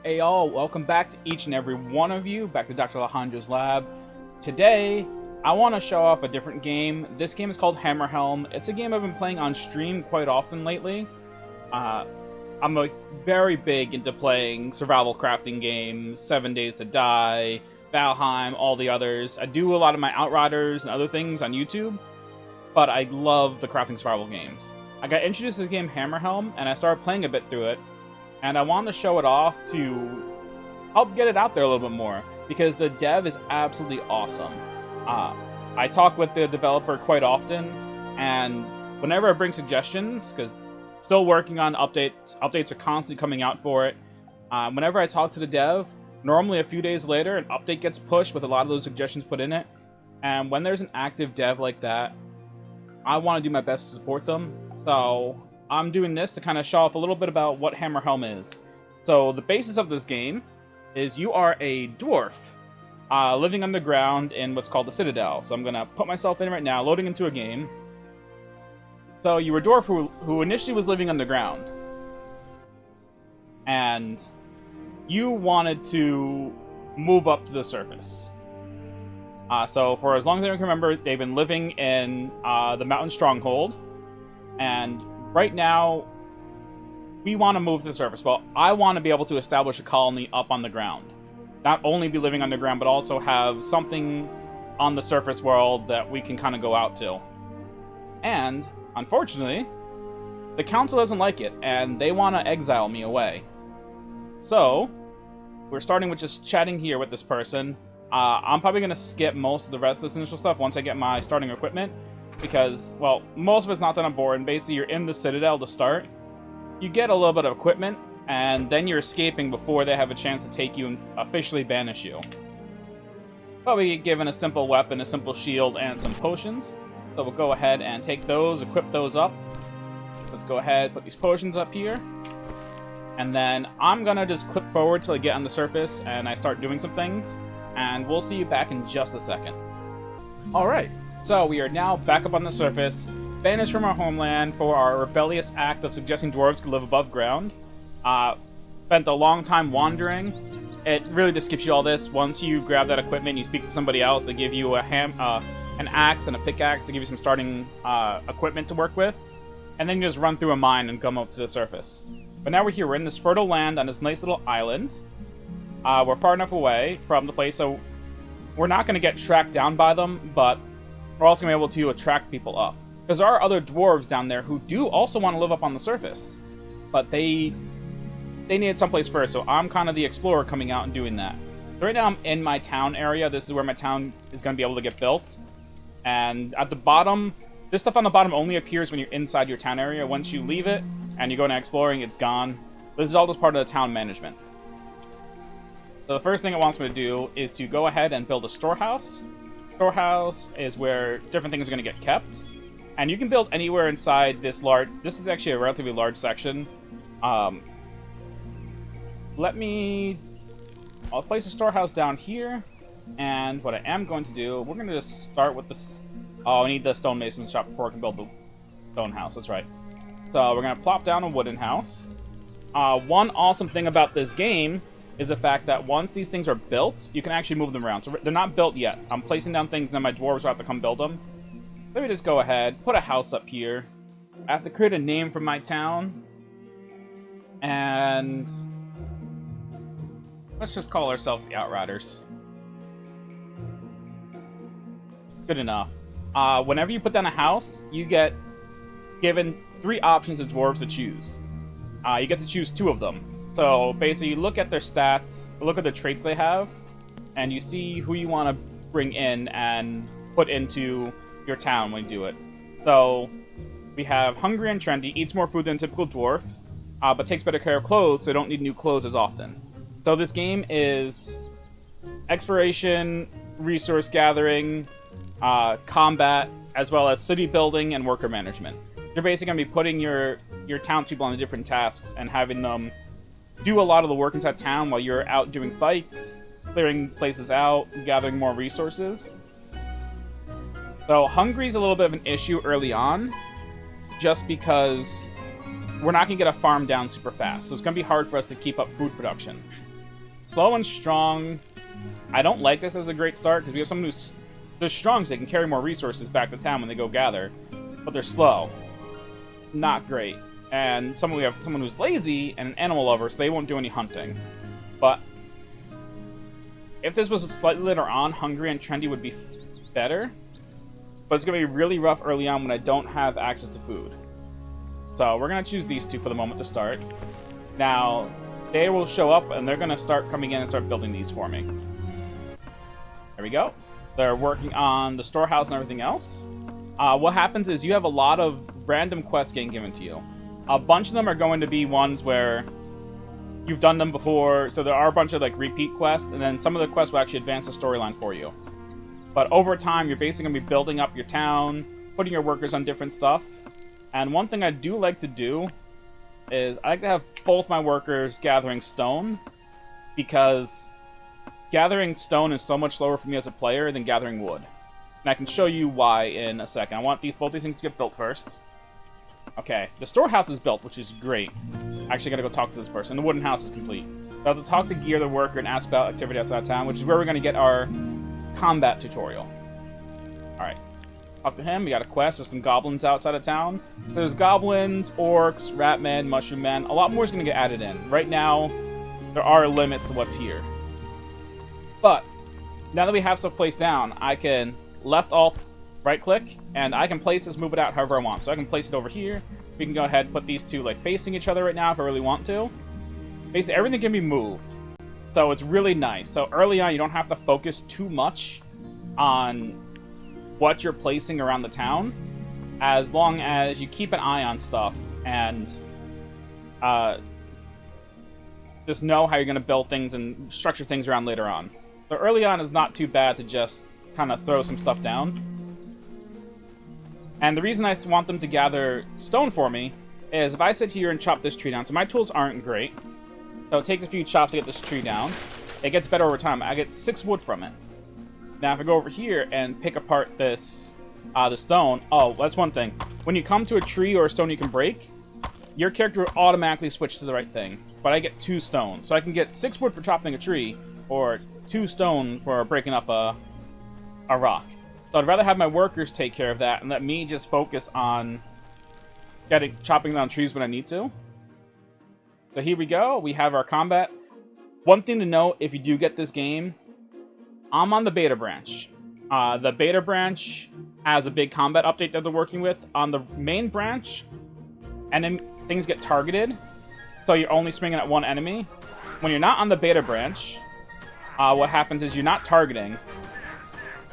Hey all, welcome back to each and every one of you, back to Dr. Alejandro's lab. Today, I want to show off a different game. This game is called HammerHelm. It's a game I've been playing on stream quite often lately. I'm very big into playing survival crafting games, 7 Days to Die, Valheim, all the others. I do a lot of my Outriders and other things on YouTube, but I love the crafting survival games. I got introduced to this game HammerHelm, and I started playing a bit through it. And I wanted to show it off to help get it out there a little bit more, because the dev is absolutely awesome. I talk with the developer quite often, and whenever I bring suggestions, because still working on updates are constantly coming out for it. Whenever I talk to the dev, normally a few days later, an update gets pushed with a lot of those suggestions put in it. And when there's an active dev like that, I want to do my best to support them. So I'm doing this to kind of show off a little bit about what HammerHelm is. So the basis of this game is you are a dwarf living underground in what's called the Citadel. So I'm going to put myself in right now, loading into a game. So you were a dwarf who initially was living underground. And you wanted to move up to the surface. So for as long as I can remember, they've been living in the mountain stronghold. And right now, we want to move to the surface. Well, I want to be able to establish a colony up on the ground. Not only be living underground, but also have something on the surface world that we can kind of go out to. And, unfortunately, the council doesn't like it, and they want to exile me away. So, we're starting with just chatting here with this person. I'm probably going to skip most of the rest of this initial stuff once I get my starting equipment. Because, well, most of it's not that on board, and basically you're in the Citadel to start. You get a little bit of equipment, and then you're escaping before they have a chance to take you and officially banish you. But we get given a simple weapon, a simple shield, and some potions. So we'll go ahead and take those, equip those up. Let's go ahead, put these potions up here. And then I'm gonna just clip forward till I get on the surface and I start doing some things. And we'll see you back in just a second. Alright. So, we are now back up on the surface, banished from our homeland for our rebellious act of suggesting dwarves could live above ground. Spent a long time wandering. It really just skips you all this. Once you grab that equipment and you speak to somebody else, they give you an axe and a pickaxe to give you some starting equipment to work with. And then you just run through a mine and come up to the surface. But now we're here. We're in this fertile land on this nice little island. We're far enough away from the place, so we're not going to get tracked down by them, but we're also going to be able to attract people up. Because there are other dwarves down there who do also want to live up on the surface. But they needed someplace first, so I'm kind of the explorer coming out and doing that. So right now I'm in my town area. This is where my town is going to be able to get built. And at the bottom, this stuff on the bottom only appears when you're inside your town area. Once you leave it and you go into exploring, it's gone. This is all just part of the town management. So the first thing it wants me to do is to go ahead and build a storehouse. Storehouse is where different things are going to get kept. And you can build anywhere inside this large... This is actually a relatively large section. I'll place a storehouse down here. And what I am going to do... We're going to just start with this... Oh, I need the stonemason shop before I can build the stone house. That's right. So we're going to plop down a wooden house. One awesome thing about this game is the fact that once these things are built, you can actually move them around. So they're not built yet. I'm placing down things, and then my dwarves will have to come build them. Let me just go ahead, put a house up here. I have to create a name for my town. And let's just call ourselves the Outriders. Good enough. Whenever you put down a house, you get given 3 options of dwarves to choose. You get to choose 2 of them. So basically, you look at their stats, look at the traits they have, and you see who you want to bring in and put into your town when you do it. So we have hungry and trendy, eats more food than a typical dwarf, but takes better care of clothes, so don't need new clothes as often. So this game is exploration, resource gathering, combat, as well as city building and worker management. You're basically going to be putting your townspeople on the different tasks and having them do a lot of the work inside town while you're out doing fights, clearing places out, gathering more resources. So hungry is a little bit of an issue early on, just because we're not going to get a farm down super fast, so it's going to be hard for us to keep up food production. Slow and strong. I don't like this as a great start because we have someone who's... They're strong so they can carry more resources back to town when they go gather. But they're slow. Not great. And we have someone who's lazy and an animal lover, so they won't do any hunting. But if this was slightly later on, hungry and trendy would be better. But it's going to be really rough early on when I don't have access to food. So we're going to choose these two for the moment to start. Now, they will show up and they're going to start coming in and start building these for me. There we go. They're working on the storehouse and everything else. What happens is you have a lot of random quests getting given to you. A bunch of them are going to be ones where you've done them before, so there are a bunch of like repeat quests, and then some of the quests will actually advance the storyline for you. But over time, you're basically going to be building up your town, putting your workers on different stuff. And one thing I do like to do is I like to have both my workers gathering stone, because gathering stone is so much slower for me as a player than gathering wood. And I can show you why in a second. I want both these things to get built first. Okay, the storehouse is built, which is great. I actually gotta go talk to this person. The wooden house is complete. So I have to talk to Gear the worker and ask about activity outside of town, which is where we're gonna get our combat tutorial. Alright. Talk to him. We got a quest. There's some goblins outside of town. There's goblins, orcs, ratmen, mushroom men. A lot more is gonna get added in. Right now, there are limits to what's here. But now that we have stuff placed down, I can left alt right click and I can place this, move it out however I want. So I can place it over here. We can go ahead and put these two like facing each other right now if I really want to. Basically everything can be moved. So it's really nice. So early on you don't have to focus too much on what you're placing around the town, as long as you keep an eye on stuff and just know how you're going to build things and structure things around later on. So early on is not too bad to just kind of throw some stuff down. And the reason I want them to gather stone for me is if I sit here and chop this tree down, so my tools aren't great, so it takes a few chops to get this tree down. It gets better over time. I get 6 wood from it. Now if I go over here and pick apart this the stone, oh, that's one thing. When you come to a tree or a stone you can break, your character will automatically switch to the right thing. But I get 2 stone, so I can get 6 wood for chopping a tree, or 2 stone for breaking up a rock. So I'd rather have my workers take care of that and let me just focus on chopping down trees when I need to. So here we go. We have our combat. One thing to note, if you do get this game, I'm on the beta branch. The beta branch has a big combat update that they're working with. On the main branch, and then things get targeted, so you're only swinging at one enemy. When you're not on the beta branch, what happens is you're not targeting.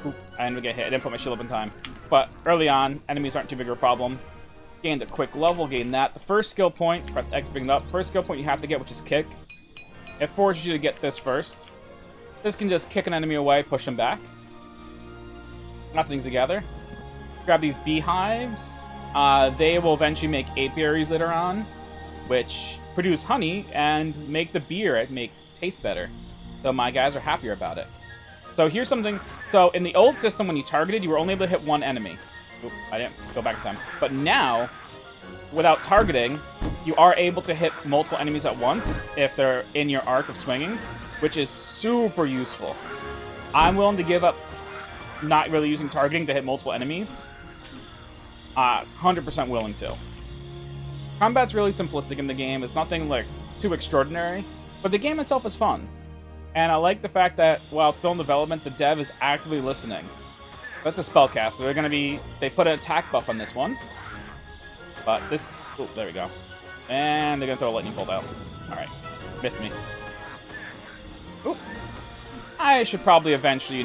Oop, I didn't get hit. I didn't put my shield up in time. But early on, enemies aren't too big of a problem. Gained a quick level, gain that. The first skill point, press X to bring it up. First skill point you have to get, which is kick. It forces you to get this first. This can just kick an enemy away, push them back. Lots of things together. Grab these beehives. They will eventually make apiaries later on, which produce honey and make the beer taste better. So my guys are happier about it. So here's something. So in the old system, when you targeted, you were only able to hit one enemy. Oop, I didn't go back in time. But now, without targeting, you are able to hit multiple enemies at once if they're in your arc of swinging, which is super useful. I'm willing to give up not really using targeting to hit multiple enemies. 100% willing to. Combat's really simplistic in the game. It's nothing like too extraordinary, but the game itself is fun. And I like the fact that while it's still in development, the dev is actively listening. That's a spellcaster. They put an attack buff on this one. But this, oh, there we go. And they're gonna throw a lightning bolt out. Alright, missed me. Oop. I should probably eventually,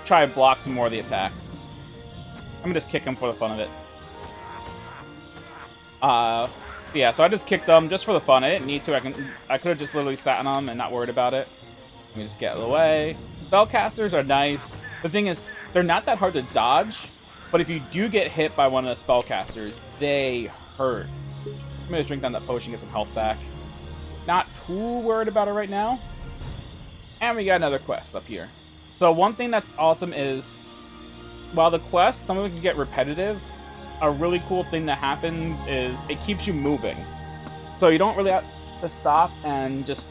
try to block some more of the attacks. I'm gonna just kick them for the fun of it. Yeah, so I just kicked them just for the fun. I didn't need to. I could have just literally sat on them and not worried about it. Let me just get out of the way. Spellcasters are nice. The thing is, they're not that hard to dodge, but if you do get hit by one of the spellcasters, they hurt. I'm gonna just drink down that potion, get some health back. Not too worried about it right now. And we got another quest up here. So one thing that's awesome is, while the quests, some of them can get repetitive, a really cool thing that happens is it keeps you moving. So you don't really have to stop and just,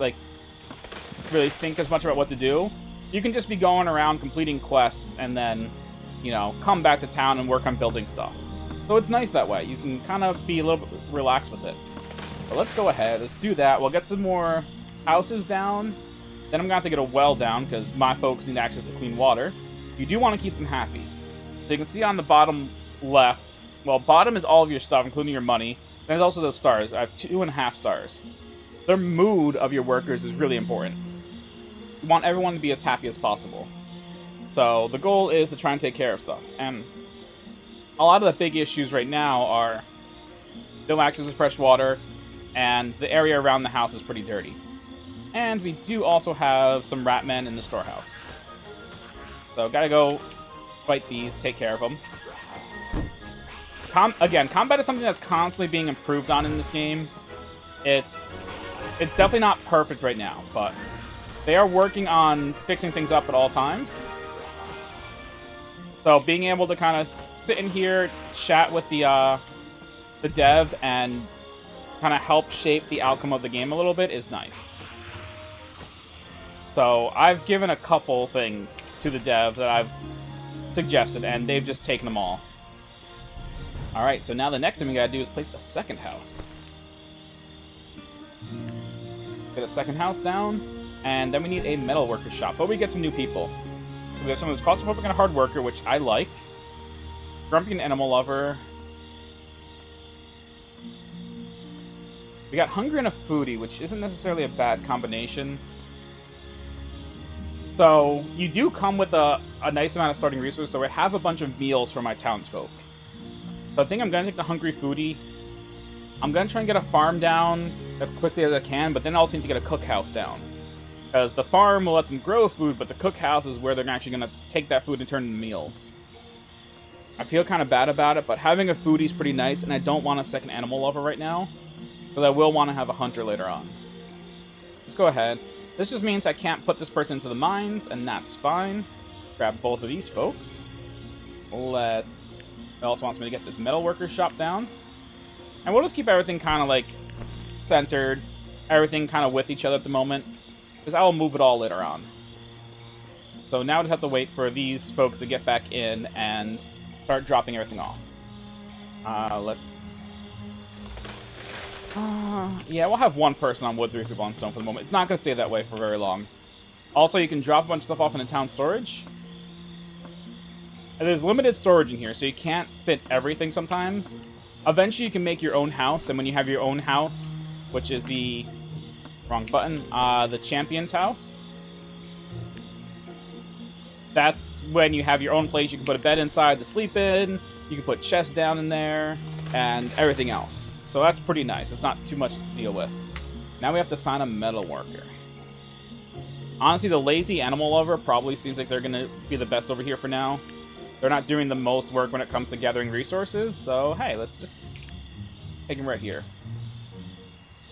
really think as much about what to do. You can just be going around completing quests and then, you know, come back to town and work on building stuff. So it's nice that way. You can kind of be a little bit relaxed with it. But let's go ahead. Let's do that. We'll get some more houses down. Then I'm going to have to get a well down because my folks need access to clean water. You do want to keep them happy. So you can see on the bottom left, well, bottom is all of your stuff, including your money. There's also those stars. I have 2.5 stars. The mood of your workers is really important. You want everyone to be as happy as possible. So the goal is to try and take care of stuff. And a lot of the big issues right now are no access to fresh water, and the area around the house is pretty dirty. And we do also have some rat men in the storehouse. So gotta go fight these, take care of them. Again, combat is something that's constantly being improved on in this game. It's definitely not perfect right now, but they are working on fixing things up at all times. So being able to kind of sit in here, chat with the dev, and kind of help shape the outcome of the game a little bit is nice. So I've given a couple things to the dev that I've suggested, and they've just taken them all. Alright, so now the next thing we gotta do is place a second house. Get a second house down, and then we need a metalworker shop, but we get some new people. We have someone who's claustrophobic and a hard worker, which I like. Grumpy and animal lover. We got hungry and a foodie, which isn't necessarily a bad combination. So, you do come with a nice amount of starting resources, so I have a bunch of meals for my townsfolk. So I think I'm going to take the hungry foodie. I'm going to try and get a farm down as quickly as I can, but then I also need to get a cookhouse down. Because the farm will let them grow food, but the cookhouse is where they're actually going to take that food and turn it into meals. I feel kind of bad about it, but having a foodie is pretty nice, and I don't want a second animal lover right now. But I will want to have a hunter later on. Let's go ahead. This just means I can't put this person into the mines, and that's fine. Grab both of these folks. Let's... It also wants me to get this metalworker shop down. And we'll just keep everything kind of, like, centered. Everything kind of with each other at the moment. Because I will move it all later on. So now I just have to wait for these folks to get back in and start dropping everything off. Let's... yeah, we'll have one person on wood, 3 people on stone for the moment. It's not going to stay that way for very long. Also, you can drop a bunch of stuff off into town storage. And there's limited storage in here, so you can't fit everything sometimes. Eventually, you can make your own house, and when you have your own house, which is the... wrong button. The champion's house. That's when you have your own place. You can put a bed inside to sleep in. You can put chests down in there, and everything else. So that's pretty nice. It's not too much to deal with. Now we have to sign a metal worker. Honestly, the lazy animal lover probably seems like they're going to be the best over here for now. They're not doing the most work when it comes to gathering resources, so hey, let's just take them right here.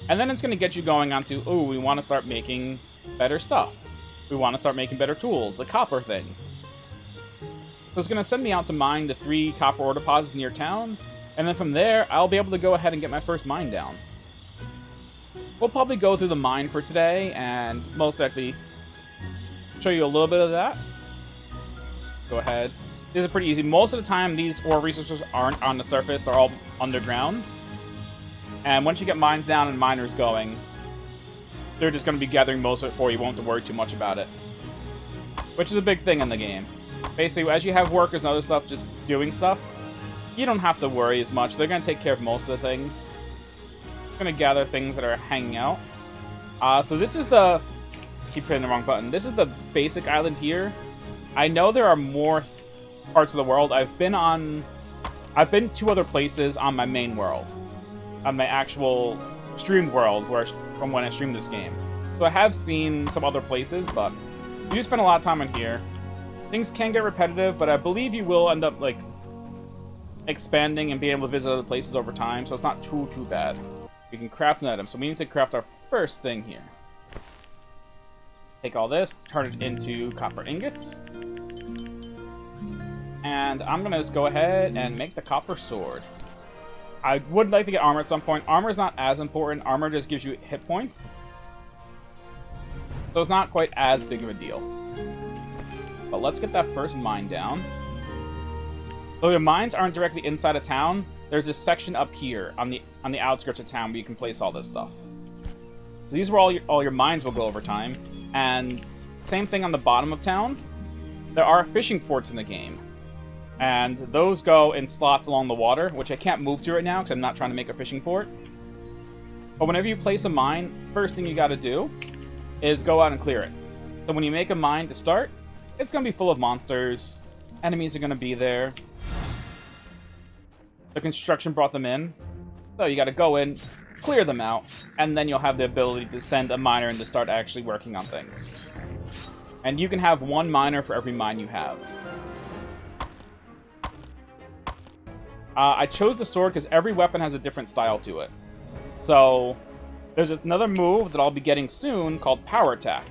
And then it's going to get you going onto, ooh, we want to start making better stuff. We want to start making better tools, the copper things. So it's going to send me out to mine the 3 copper ore deposits near town, and then from there, I'll be able to go ahead and get my first mine down. We'll probably go through the mine for today, and most likely show you a little bit of that. Go ahead. This is pretty easy. Most of the time, these ore resources aren't on the surface. They're all underground. And once you get mines down and miners going, they're just going to be gathering most of it for you. You won't have to worry too much about it. Which is a big thing in the game. Basically, as you have workers and other stuff just doing stuff, you don't have to worry as much. They're going to take care of most of the things. They're going to gather things that are hanging out. So this is the... keep hitting the wrong button. This is the basic island here. I know there are more parts of the world. I've been 2 other places on my main world. On my actual streamed world, from when I streamed this game. So I have seen some other places, but you do spend a lot of time in here. Things can get repetitive, but I believe you will end up, like, expanding and being able to visit other places over time, so it's not too bad. We can craft an item, so we need to craft our first thing here. Take all this, turn it into copper ingots. And I'm going to just go ahead and make the copper sword. I would like to get armor at some point. Armor is not as important. Armor just gives you hit points. So it's not quite as big of a deal. But let's get that first mine down. So your mines aren't directly inside a town. There's this section up here on the outskirts of town where you can place all this stuff. So these are all your mines will go over time. And same thing on the bottom of town. There are fishing ports in the game. And those go in slots along the water, which I can't move to right now because I'm not trying to make a fishing port. But whenever you place a mine, first thing you got to do is go out and clear it. So when you make a mine to start, it's going to be full of monsters. Enemies are going to be there. The construction brought them in. So you got to go in, clear them out, and then you'll have the ability to send a miner in to start actually working on things. And you can have one miner for every mine you have. I chose the sword because every weapon has a different style to it. So, there's another move that I'll be getting soon called Power Attack,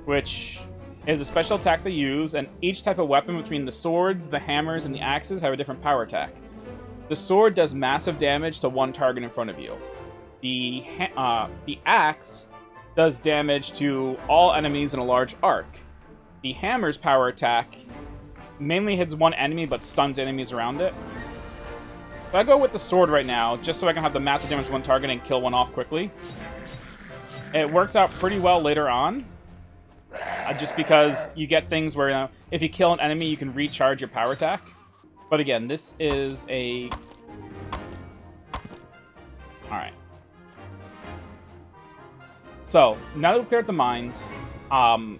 which is a special attack they use, and each type of weapon between the swords, the hammers, and the axes have a different power attack. The sword does massive damage to one target in front of you. The axe does damage to all enemies in a large arc. The hammer's power attack mainly hits one enemy but stuns enemies around it. So I go with the sword right now, just so I can have the massive damage to one target and kill one off quickly. It works out pretty well later on, just because you get things where if you kill an enemy, you can recharge your power attack. But again, this is a... Alright. So, now that we've cleared the mines, you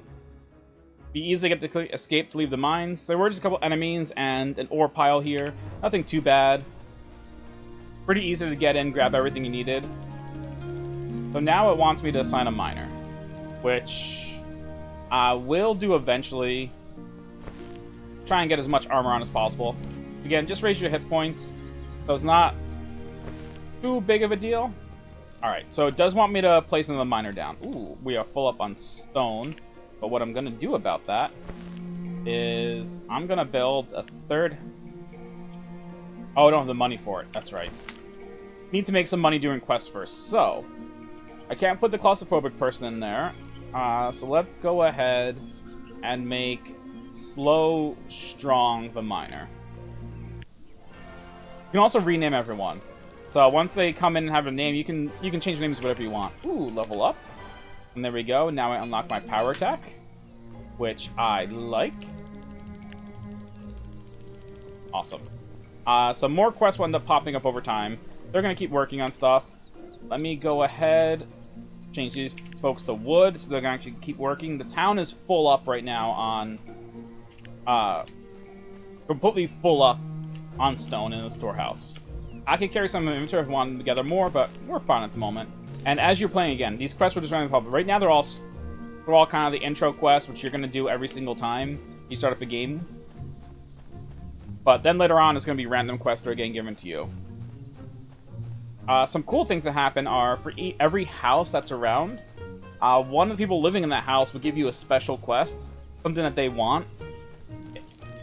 easily get to escape to leave the mines. There were just a couple enemies and an ore pile here. Nothing too bad. Pretty easy to get in, grab everything you needed. So now it wants me to assign a miner, which I will do eventually. Try and get as much armor on as possible. Again, just raise your hit points, so it's not too big of a deal. Alright, so it does want me to place another miner down. Ooh, we are full up on stone. But what I'm going to do about that is I'm going to build a third... Oh, I don't have the money for it. That's right. Need to make some money doing quests first. So, I can't put the claustrophobic person in there. So let's go ahead and make Slow Strong the miner. You can also rename everyone. So once they come in and have a name, you can change names to whatever you want. Ooh, level up. And there we go. Now I unlock my power attack, which I like. Awesome. Some more quests will end up popping up over time. They're going to keep working on stuff. Let me go ahead, change these folks to wood, so they're going to actually keep working. The town is full up right now on... completely full up on stone in the storehouse. I could carry some of the inventory if I wanted to gather more, but we're fine at the moment. And as you're playing again, these quests will just randomly pop up. Right now, they're all kind of the intro quests, which you're going to do every single time you start up the game. But then later on, it's going to be random quests that are getting given to you. Some cool things that happen are, for every house that's around, one of the people living in that house will give you a special quest, something that they want.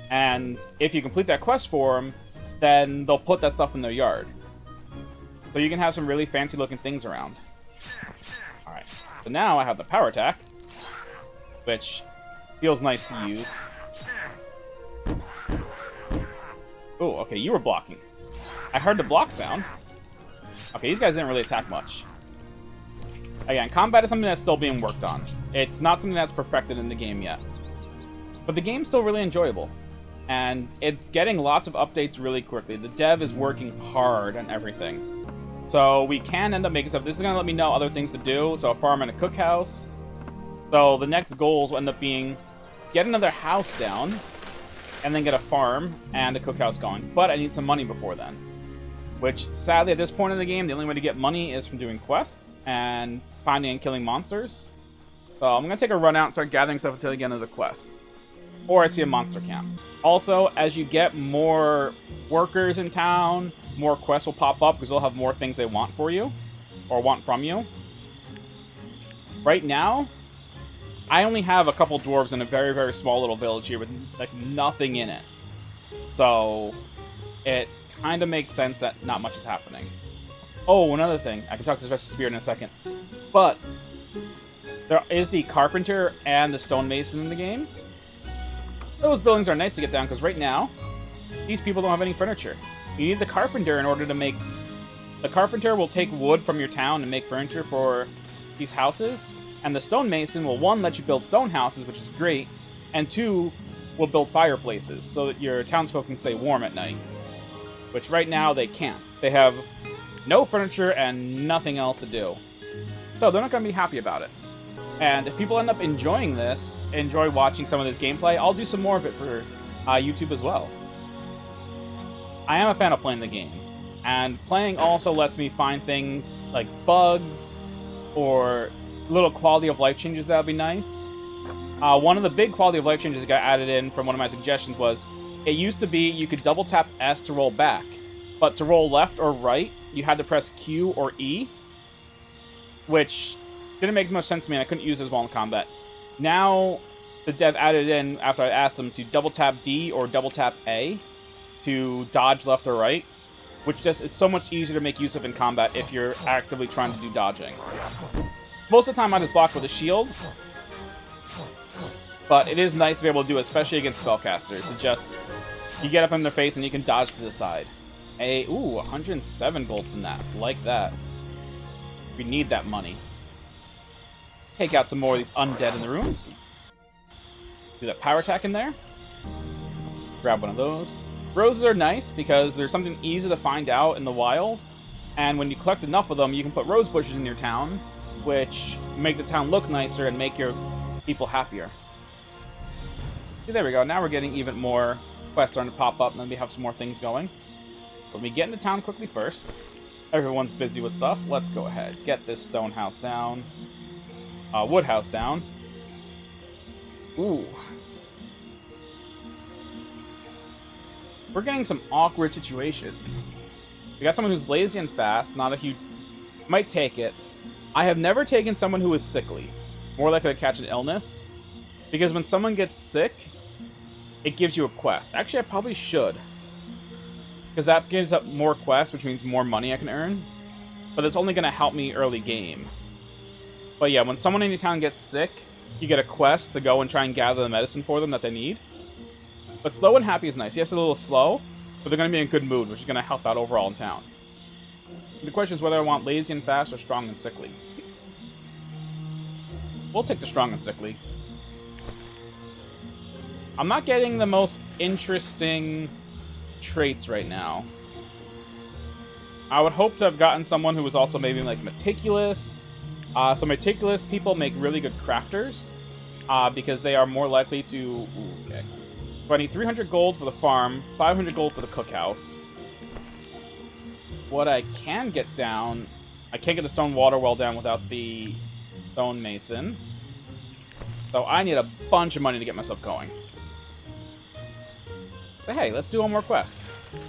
And if you complete that quest for them, then they'll put that stuff in their yard. So you can have some really fancy looking things around. Alright, so now I have the power attack, which feels nice to use. Oh, okay, you were blocking. I heard the block sound. Okay, these guys didn't really attack much. Again, combat is something that's still being worked on. It's not something that's perfected in the game yet. But the game's still really enjoyable. And it's getting lots of updates really quickly. The dev is working hard on everything. So we can end up making stuff. This is going to let me know other things to do. So a farm and a cookhouse. So the next goals will end up being get another house down, and then get a farm and a cookhouse going. But I need some money before then. Which, sadly, at this point in the game, the only way to get money is from doing quests and finding and killing monsters. So I'm going to take a run out and start gathering stuff until I get another quest. Or I see a monster camp. Also, as you get more workers in town, more quests will pop up because they'll have more things they want for you. Or want from you. Right now, I only have a couple dwarves in a very, very small little village here with like nothing in it. So, it kind of makes sense that not much is happening. Oh, another thing. I can talk to the rest of the spirit in a second. But, There is the carpenter and the stonemason in the game. Those buildings are nice to get down, because right now, these people don't have any furniture. You need the carpenter in order to make... The carpenter will take wood from your town and make furniture for these houses, and the stonemason will, 1, let you build stone houses, which is great, and 2, will build fireplaces, so that your townsfolk can stay warm at night. Which right now, they can't. They have no furniture and nothing else to do. So they're not going to be happy about it. And if people end up enjoying this, enjoy watching some of this gameplay, I'll do some more of it for YouTube as well. I am a fan of playing the game. And playing also lets me find things like bugs or little quality of life changes that would be nice. One of the big quality of life changes that got added in from one of my suggestions was, it used to be you could double tap S to roll back. But to roll left or right, you had to press Q or E, which didn't make as much sense to me, and I couldn't use it as well in combat. Now, the dev added in, after I asked them, to double tap D or double tap A to dodge left or right, which just it's so much easier to make use of in combat if you're actively trying to do dodging. Most of the time I just block with a shield, but it is nice to be able to do it, especially against spellcasters. It just, you get up in their face and you can dodge to the side. Ooh, 107 gold from that. Like that. We need that money. Take out some more of these undead in the rooms. Do that power attack in there. Grab one of those. Roses are nice because there's something easy to find out in the wild. And when you collect enough of them, you can put rose bushes in your town, which make the town look nicer and make your people happier. See, there we go. Now we're getting even more quests starting to pop up, and then we have some more things going. Let me get into town quickly first. Everyone's busy with stuff. Let's go ahead. Get this stone house down. Wood house down. Ooh. We're getting some awkward situations. We got someone who's lazy and fast. Not a huge... Might take it. I have never taken someone who is sickly. More likely to catch an illness. Because when someone gets sick, it gives you a quest. Actually, I probably should. Because that gives up more quests, which means more money I can earn. But it's only going to help me early game. But yeah, when someone in your town gets sick, you get a quest to go and try and gather the medicine for them that they need. But slow and happy is nice. Yes, a little slow, but they're going to be in a good mood, which is going to help out overall in town. The question is whether I want lazy and fast or strong and sickly. We'll take the strong and sickly. I'm not getting the most interesting traits right now. I would hope to have gotten someone who was also maybe like meticulous. So meticulous people make really good crafters because they are more likely to... Ooh, okay. So I need 300 gold for the farm, 500 gold for the cookhouse. What I can get down... I can't get the stone water well down without the stone mason. So I need a bunch of money to get myself going. But hey, let's do one more quest.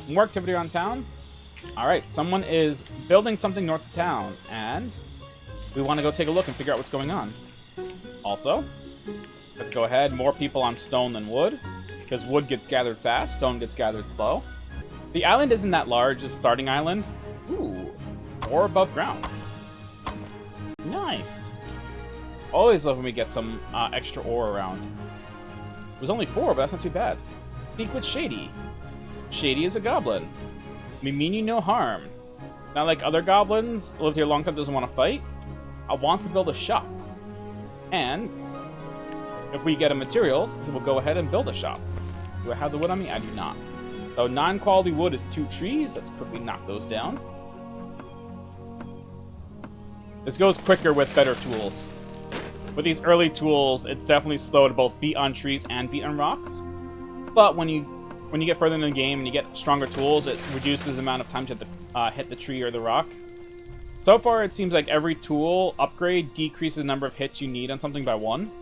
More activity around town. Alright, someone is building something north of town, and we want to go take a look and figure out what's going on. Also, let's go ahead. More people on stone than wood, because wood gets gathered fast, stone gets gathered slow. The island isn't that large, it's a starting island. Ooh, ore above ground. Nice. Always love when we get some extra ore around. It was only 4, but that's not too bad. Speak with Shady. Shady is a goblin. We mean you no harm. Not like other goblins, lived here a long time, doesn't want to fight. Wants to build a shop. And if we get him materials, he will go ahead and build a shop. Do I have the wood on me? I do not. So non-quality wood is 2 trees. Let's quickly knock those down. This goes quicker with better tools. With these early tools, it's definitely slow to both beat on trees and beat on rocks. But when you get further in the game and you get stronger tools, it reduces the amount of time to hit the tree or the rock. So far, it seems like every tool upgrade decreases the number of hits you need on something by 1. Here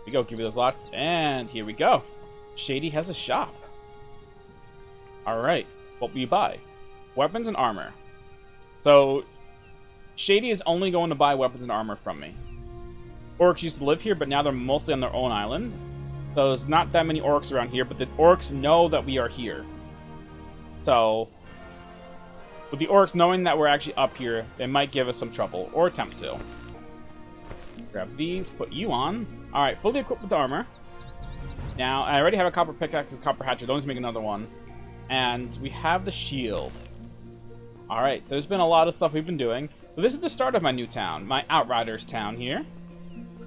we go, give you those lots, and here we go. Shady has a shop. Alright, what will you buy? Weapons and armor. So, Shady is only going to buy weapons and armor from me. Orcs used to live here, but now they're mostly on their own island. So there's not that many orcs around here, but the orcs know that we are here. So, with the orcs knowing that we're actually up here, they might give us some trouble, or attempt to. Grab these, put you on. Alright, fully equipped with armor. Now, I already have a copper pickaxe and copper hatchet. Don't need to make another one. And we have the shield. Alright, so there's been a lot of stuff we've been doing. So this is the start of my new town, my Outriders town here.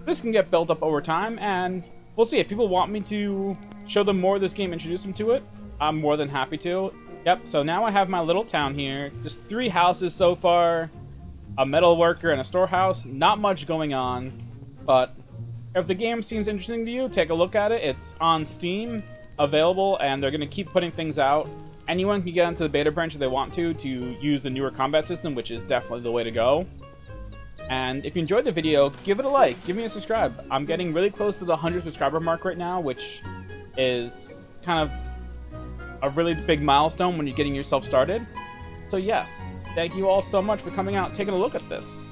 This can get built up over time, and we'll see. If people want me to show them more of this game, introduce them to it, I'm more than happy to. Yep, so now I have my little town here. Just 3 houses so far. A metal worker and a storehouse. Not much going on, but if the game seems interesting to you, take a look at it. It's on Steam, available, and they're going to keep putting things out. Anyone can get onto the beta branch if they want to use the newer combat system, which is definitely the way to go. And if you enjoyed the video, give it a like, give me a subscribe. I'm getting really close to the 100 subscriber mark right now, which is kind of a really big milestone when you're getting yourself started. So yes, thank you all so much for coming out and taking a look at this.